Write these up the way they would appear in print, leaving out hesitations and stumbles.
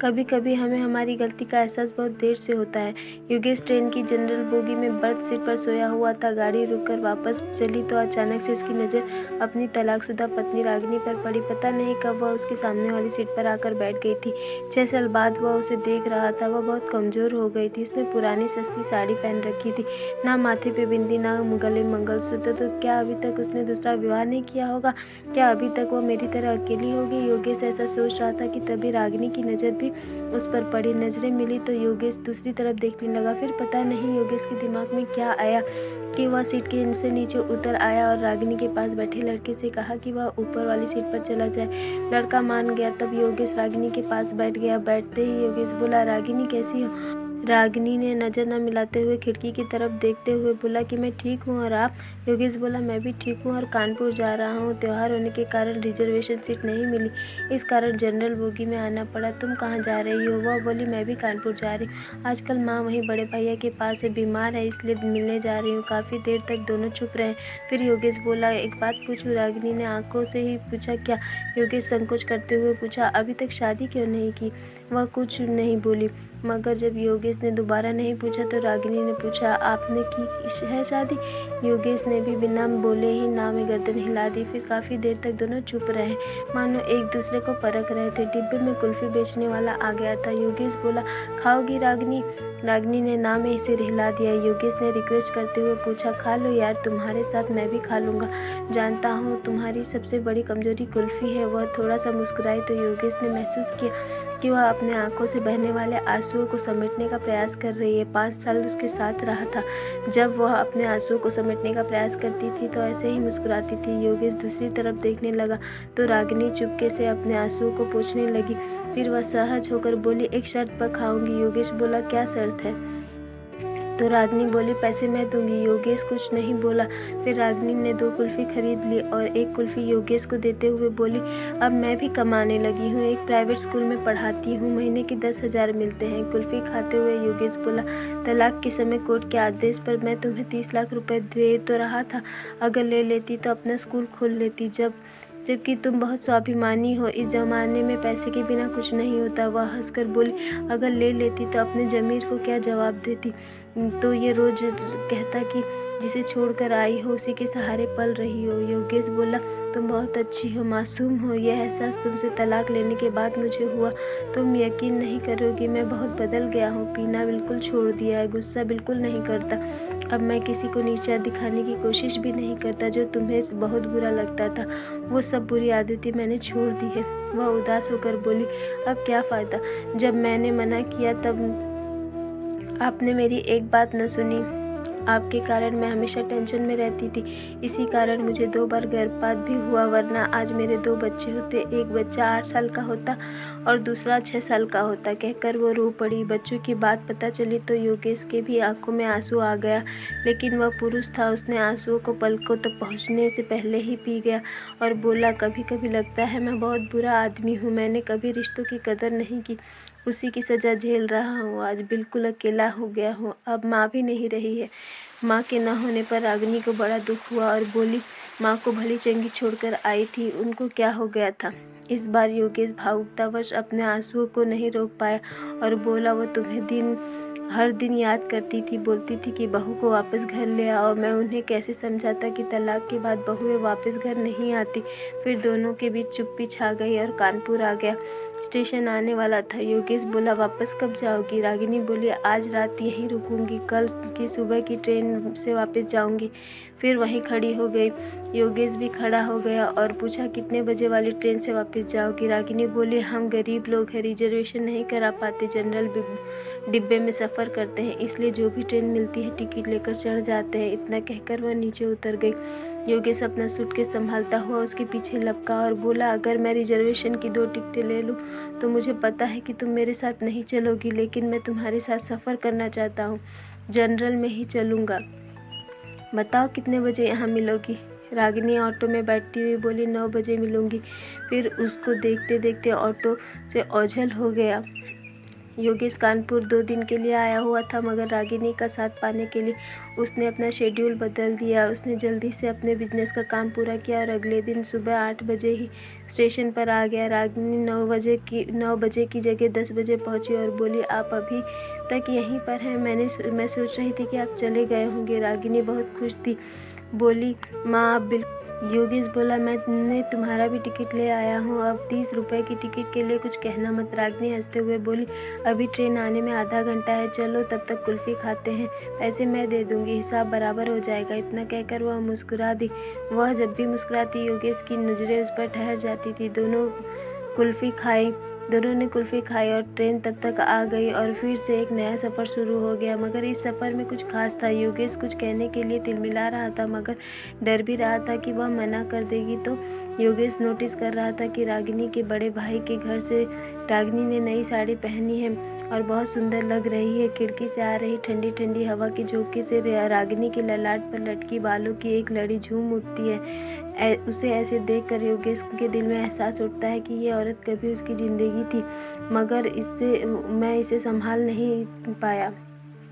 कभी कभी हमें हमारी गलती का एहसास बहुत देर से होता है। योगेश ट्रेन की जनरल बोगी में बर्थ सीट पर सोया हुआ था। गाड़ी रुककर वापस चली तो अचानक से उसकी नज़र अपनी तलाकशुदा पत्नी रागिनी पर पड़ी। पता नहीं कब वह उसके सामने वाली सीट पर आकर बैठ गई थी। 6 साल बाद वह उसे देख रहा था। वह बहुत कमज़ोर हो गई थी। उसने पुरानी सस्ती साड़ी पहन रखी थी, ना माथे पे बिंदी, ना गले मंगलसूत्र। तो क्या अभी तक उसने दूसरा विवाह नहीं किया होगा? क्या अभी तक वह मेरी तरह अकेली होगी? योगेश ऐसा सोच रहा था कि तभी रागिनी की नज़र भी उस पर पड़ी। नजरें मिली तो योगेश दूसरी तरफ देखने लगा। फिर पता नहीं योगेश के दिमाग में क्या आया कि वह सीट के से नीचे उतर आया और रागिनी के पास बैठे लड़के से कहा कि वह ऊपर वाली सीट पर चला जाए। लड़का मान गया। तब योगेश रागिनी के पास बैठ गया। बैठते ही योगेश बोला, रागिनी कैसी हो? रागिनी ने नज़र न मिलाते हुए खिड़की की तरफ देखते हुए बोला कि मैं ठीक हूँ, और आप? योगेश बोला, मैं भी ठीक हूँ और कानपुर जा रहा हूँ। त्योहार होने के कारण रिजर्वेशन सीट नहीं मिली, इस कारण जनरल बोगी में आना पड़ा। तुम कहाँ जा रही हो? वह बोली, मैं भी कानपुर जा रही हूँ। आजकल माँ वहीं बड़े भैया के पास है, बीमार है, इसलिए मिलने जा रही हूँ। काफ़ी देर तक दोनों चुप रहे। फिर योगेश बोला, एक बात पूछूँ? रागिनी ने आंखों से ही पूछा। क्या? योगेश संकोच करते हुए पूछा, अभी तक शादी क्यों नहीं की? वह कुछ नहीं बोली। मगर जब योगेश ने दोबारा नहीं पूछा तो रागिनी ने पूछा, आपने की है शादी? योगेश ने भी बिना बोले ही ना में गर्दन हिला दी। फिर काफ़ी देर तक दोनों चुप रहे, मानो एक दूसरे को परख रहे थे। डिब्बे में कुल्फी बेचने वाला आ गया था। योगेश बोला, खाओगी रागिनी? रागिनी ने ना में इसे हिला दिया। योगेश ने रिक्वेस्ट करते हुए पूछा, खा लो यार, तुम्हारे साथ मैं भी खा लूँगा। जानता हूँ तुम्हारी सबसे बड़ी कमजोरी कुल्फी है। वह थोड़ा सा मुस्कुराई तो योगेश ने महसूस किया कि वह अपने आंखों से बहने वाले आंसुओं को समेटने का प्रयास कर रही है। 5 साल उसके साथ रहा था। जब वह अपने आंसुओं को समेटने का प्रयास करती थी तो ऐसे ही मुस्कुराती थी। योगेश दूसरी तरफ देखने लगा तो रागिनी चुपके से अपने आंसुओं को पोंछने लगी। फिर वह सहज होकर बोली, एक शर्त पर खाऊंगी। योगेश बोला, क्या शर्त है? तो रागिनी बोली, पैसे मैं दूंगी। योगेश कुछ नहीं बोला। फिर रागिनी ने 2 कुल्फी खरीद ली और एक कुल्फी योगेश को देते हुए बोली, अब मैं भी कमाने लगी हूँ, एक प्राइवेट स्कूल में पढ़ाती हूँ, महीने के 10,000 मिलते हैं। कुल्फी खाते हुए योगेश बोला, तलाक के समय कोर्ट के आदेश पर मैं तुम्हें 30 लाख रुपए दे तो रहा था। अगर ले लेती तो अपना स्कूल खोल लेती, जबकि तुम बहुत स्वाभिमानी हो। इस जमाने में पैसे के बिना कुछ नहीं होता। वह हंसकर बोली, अगर ले लेती तो अपने ज़मीर को क्या जवाब देती? तो ये रोज कहता कि जिसे छोड़कर आई हो उसी के सहारे पल रही हो। योगेश बोला, तुम बहुत अच्छी हो, मासूम हो। यह एहसास तुमसे तलाक लेने के बाद मुझे हुआ। तुम यकीन नहीं करोगी, मैं बहुत बदल गया हूँ। पीना बिल्कुल छोड़ दिया है, गुस्सा बिल्कुल नहीं करता। अब मैं किसी को नीचा दिखाने की कोशिश भी नहीं करता। जो तुम्हें बहुत बुरा लगता था वो सब बुरी आदतें मैंने छोड़ दी है। वह उदास होकर बोली, अब क्या फ़ायदा? जब मैंने मना किया तब आपने मेरी एक बात न सुनी। आपके कारण मैं हमेशा टेंशन में रहती थी। इसी कारण मुझे 2 बार गर्भपात भी हुआ, वरना आज मेरे 2 बच्चे होते। एक बच्चा 8 साल का होता और दूसरा 6 साल का होता। कहकर वो रो पड़ी। बच्चों की बात पता चली तो योगेश के भी आंखों में आंसू आ गया, लेकिन वह पुरुष था। उसने आंसुओं को पलकों तक पहुंचने से पहले ही पी गया और बोला, कभी कभी लगता है मैं बहुत बुरा आदमी हूँ। मैंने कभी रिश्तों की कदर नहीं की, उसी की सज़ा झेल रहा हूँ। आज बिल्कुल अकेला हो गया हूँ। अब माँ भी नहीं रही है। माँ के न होने पर रागिनी को बड़ा दुख हुआ और बोली, माँ को भली चंगी छोड़कर आई थी, उनको क्या हो गया था? इस बार योगेश भावुकतावश अपने आंसुओं को नहीं रोक पाया और बोला, वो तुम्हें हर दिन याद करती थी, बोलती थी कि बहू को वापस घर ले आओ। मैं उन्हें कैसे समझाता कि तलाक के बाद बहुएं वापस घर नहीं आती। फिर दोनों के बीच चुप्पी छा गई और कानपुर आ गया। स्टेशन आने वाला था। योगेश बोला, वापस कब जाओगी? रागिनी बोली, आज रात यहीं रुकूंगी, कल की सुबह की ट्रेन से वापस जाऊंगी। फिर वहीं खड़ी हो गई। योगेश भी खड़ा हो गया और पूछा, कितने बजे वाली ट्रेन से वापस जाओगी? रागिनी बोली, हम गरीब लोग हैं, रिजर्वेशन नहीं करा पाते, जनरल डिब्बे में सफ़र करते हैं, इसलिए जो भी ट्रेन मिलती है टिकट लेकर चढ़ जाते हैं। इतना कहकर वह नीचे उतर गई। योगेश अपना सूटकेस संभालता हुआ उसके पीछे लपका और बोला, अगर मैं रिजर्वेशन की 2 टिकटें ले लूँ तो मुझे पता है कि तुम मेरे साथ नहीं चलोगी, लेकिन मैं तुम्हारे साथ सफ़र करना चाहता हूँ, जनरल में ही चलूँगा। बताओ कितने बजे यहाँ मिलोगी? रागिनी ऑटो में बैठती हुई बोली, 9 बजे मिलूँगी। फिर उसको देखते देखते ऑटो से ओझल हो गया। योगेश कानपुर 2 दिन के लिए आया हुआ था, मगर रागिनी का साथ पाने के लिए उसने अपना शेड्यूल बदल दिया। उसने जल्दी से अपने बिजनेस का काम पूरा किया और अगले दिन सुबह 8 बजे ही स्टेशन पर आ गया। रागिनी 9 बजे की जगह 10 बजे पहुंची और बोली, आप अभी तक यहीं पर हैं? मैं सोच रही थी कि आप चले गए होंगे। रागिनी बहुत खुश थी, बोली, माँ आप बिल्कुल। योगेश बोला, मैं तुम्हारा भी टिकट ले आया हूँ, अब 30 रुपए की टिकट के लिए कुछ कहना मत। रागिनी हंसते हुए बोली, अभी ट्रेन आने में आधा घंटा है, चलो तब तक कुल्फ़ी खाते हैं, पैसे मैं दे दूँगी, हिसाब बराबर हो जाएगा। इतना कहकर वह मुस्कुरा दी। वह जब भी मुस्कुराती योगेश की नज़रें उस पर ठहर जाती थी। दोनों ने कुल्फ़ी खाई और ट्रेन तब तक आ गई और फिर से एक नया सफ़र शुरू हो गया। मगर इस सफ़र में कुछ खास था। योगेश कुछ कहने के लिए तिलमिला रहा था, मगर डर भी रहा था कि वह मना कर देगी तो। योगेश नोटिस कर रहा था कि रागिनी के बड़े भाई के घर से रागिनी ने नई साड़ी पहनी है और बहुत सुंदर लग रही है। खिड़की से आ रही ठंडी ठंडी हवा के झोंके से रागिनी के ललाट पर लटकी बालों की एक लड़ी झूम उठती है। उसे ऐसे देखकर योगेश के दिल में एहसास उठता है कि ये औरत कभी उसकी ज़िंदगी थी, मगर मैं इसे संभाल नहीं पाया।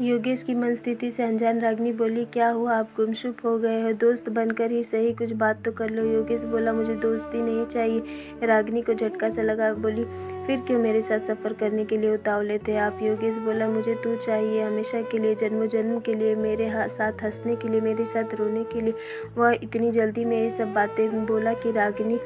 योगेश की मन स्थिति से अनजान रागिनी बोली, क्या हुआ, आप गुमसुम हो गए हो? दोस्त बनकर ही सही कुछ बात तो कर लो। योगेश बोला, मुझे दोस्ती नहीं चाहिए। रागिनी को झटका सा लगा, बोली, फिर क्यों मेरे साथ सफ़र करने के लिए उतावले थे आप? योगेश बोला, मुझे तू चाहिए, हमेशा के लिए, जन्मों जन्म के लिए, मेरे साथ हंसने के लिए, मेरे साथ रोने के लिए। वह इतनी जल्दी में ये सब बातें बोला कि रागिनी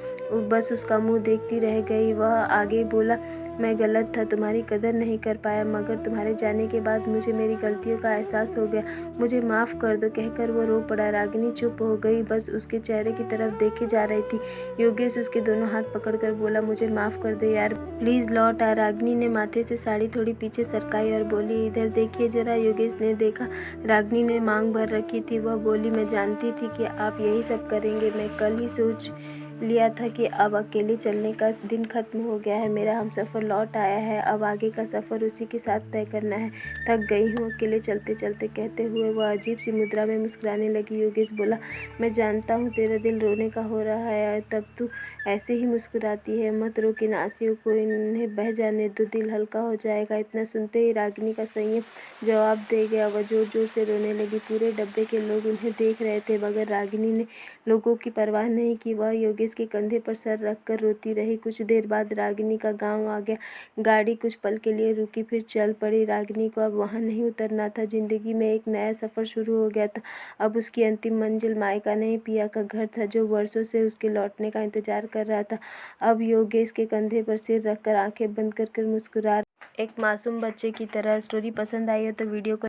बस उसका मुँह देखती रह गई। वह आगे बोला, मैं गलत था, तुम्हारी कदर नहीं कर पाया, मगर तुम्हारे जाने के बाद मुझे मेरी गलतियों का एहसास हो गया, मुझे माफ़ कर दो। कहकर वो रो पड़ा। रागिनी चुप हो गई, बस उसके चेहरे की तरफ देखे जा रही थी। योगेश उसके दोनों हाथ पकड़कर बोला, मुझे माफ़ कर दे यार, प्लीज़ लौट आ। रागिनी ने माथे से साड़ी थोड़ी पीछे सरकाई और बोली, इधर देखिए ज़रा। योगेश ने देखा, रागिनी ने मांग भर रखी थी। वह बोली, मैं जानती थी कि आप यही सब करेंगे, मैं कल ही सोच लिया था कि अब अकेले चलने का दिन खत्म हो गया है, मेरा हमसफ़र लौट आया है, अब आगे का सफ़र उसी के साथ तय करना है, थक गई हूँ अकेले चलते चलते। कहते हुए वह अजीब सी मुद्रा में मुस्कुराने लगी। योगेश बोला, मैं जानता हूँ तेरा दिल रोने का हो रहा है, तब तू ऐसे ही मुस्कुराती है, मत रो किन आंसुओं को, इन्हें बह जाने दो, दिल हल्का हो जाएगा। इतना सुनते ही रागिनी का संयम जवाब दे गया। वह जोर जोर से रोने लगी। पूरे डब्बे के लोग उन्हें देख रहे थे, मगर रागिनी ने लोगों की परवाह नहीं की। वह योगेश के कंधे पर सर रखकर रोती रही। कुछ देर बाद रागिनी का गांव आ गया। गाड़ी कुछ पल के लिए रुकी, फिर चल पड़ी। रागिनी को अब वहां नहीं उतरना था। जिंदगी में एक नया सफ़र शुरू हो गया था। अब उसकी अंतिम मंजिल मायका नहीं, पिया का घर था, जो वर्षों से उसके लौटने का इंतजार कर रहा था। अब योगेश के कंधे पर सिर रखकर आंखें बंद कर मुस्कुरा एक मासूम बच्चे की तरह। स्टोरी पसंद आई हो तो वीडियो को